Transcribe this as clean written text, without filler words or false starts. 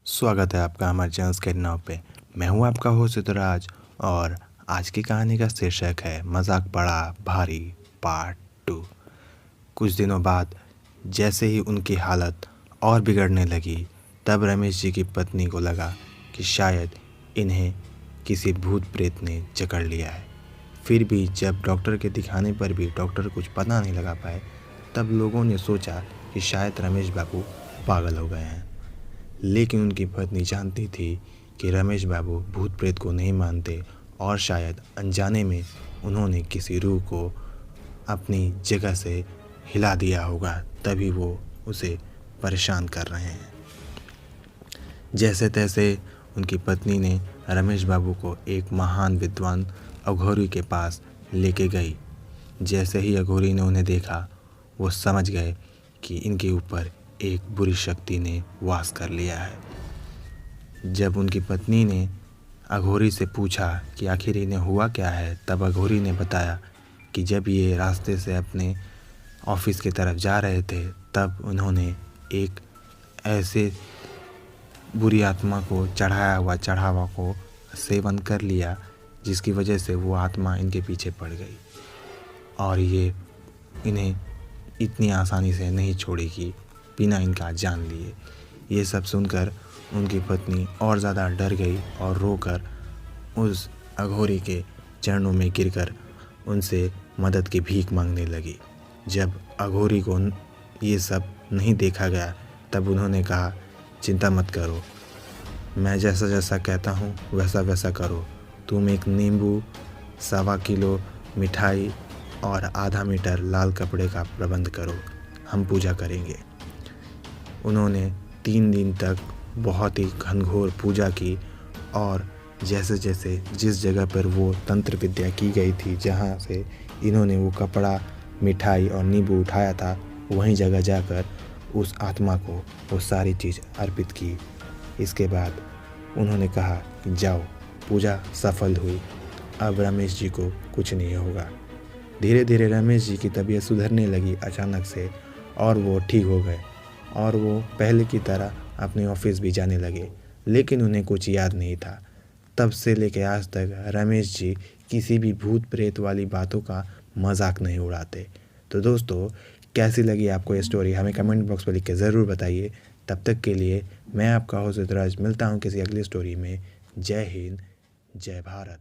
स्वागत है आपका हमारे चैनल स्केरी नाव पे। मैं हूं आपका होस्ट सिद्धराज और आज की कहानी का शीर्षक है मजाक बड़ा भारी पार्ट 2। कुछ दिनों बाद जैसे ही उनकी हालत और बिगड़ने लगी तब रमेश जी की पत्नी को लगा कि शायद इन्हें किसी भूत प्रेत ने जकड़ लिया है। फिर भी जब डॉक्टर के दिखाने पर भी डॉक्टर कुछ पता नहीं लगा पाए तब लोगों ने सोचा कि शायद रमेश बाबू पागल हो गए हैं। लेकिन उनकी पत्नी जानती थी कि रमेश बाबू भूत प्रेत को नहीं मानते और शायद अनजाने में उन्होंने किसी रूह को अपनी जगह से हिला दिया होगा, तभी वो उसे परेशान कर रहे हैं। जैसे तैसे उनकी पत्नी ने रमेश बाबू को एक महान विद्वान अघोरी के पास लेके गई। जैसे ही अघोरी ने उन्हें देखा वो समझ गए कि इनके ऊपर एक बुरी शक्ति ने वास कर लिया है। जब उनकी पत्नी ने अघोरी से पूछा कि आखिर इन्हें हुआ क्या है, तब अघोरी ने बताया कि जब ये रास्ते से अपने ऑफिस की तरफ जा रहे थे तब उन्होंने एक ऐसे बुरी आत्मा को चढ़ाया हुआ चढ़ावा को सेवन कर लिया जिसकी वजह से वो आत्मा इनके पीछे पड़ गई और ये इन्हें इतनी आसानी से नहीं छोड़ेगी बिना इनका जान लिए। ये सब सुनकर उनकी पत्नी और ज़्यादा डर गई और रोकर उस अघोरी के चरणों में गिरकर उनसे मदद की भीख मांगने लगी। जब अघोरी को ये सब नहीं देखा गया तब उन्होंने कहा, चिंता मत करो, मैं जैसा जैसा कहता हूँ वैसा वैसा करो। तुम एक नींबू, 1.25 किलो मिठाई और आधा मीटर लाल कपड़े का प्रबंध करो, हम पूजा करेंगे। उन्होंने 3 दिन तक बहुत ही घनघोर पूजा की और जैसे जैसे जिस जगह पर वो तंत्र विद्या की गई थी, जहाँ से इन्होंने वो कपड़ा, मिठाई और नींबू उठाया था, वहीं जगह जाकर उस आत्मा को वो सारी चीज़ अर्पित की। इसके बाद उन्होंने कहा कि जाओ, पूजा सफल हुई, अब रमेश जी को कुछ नहीं होगा। धीरे धीरे रमेश जी की तबीयत सुधरने लगी अचानक से और वो ठीक हो गए और वो पहले की तरह अपने ऑफिस भी जाने लगे। लेकिन उन्हें कुछ याद नहीं था। तब से लेकर आज तक रमेश जी किसी भी भूत प्रेत वाली बातों का मजाक नहीं उड़ाते। तो दोस्तों, कैसी लगी आपको ये स्टोरी हमें कमेंट बॉक्स में लिख के ज़रूर बताइए। तब तक के लिए मैं आपका होस्ट सिद्धराज, मिलता हूँ किसी अगली स्टोरी में। जय हिंद, जय भारत।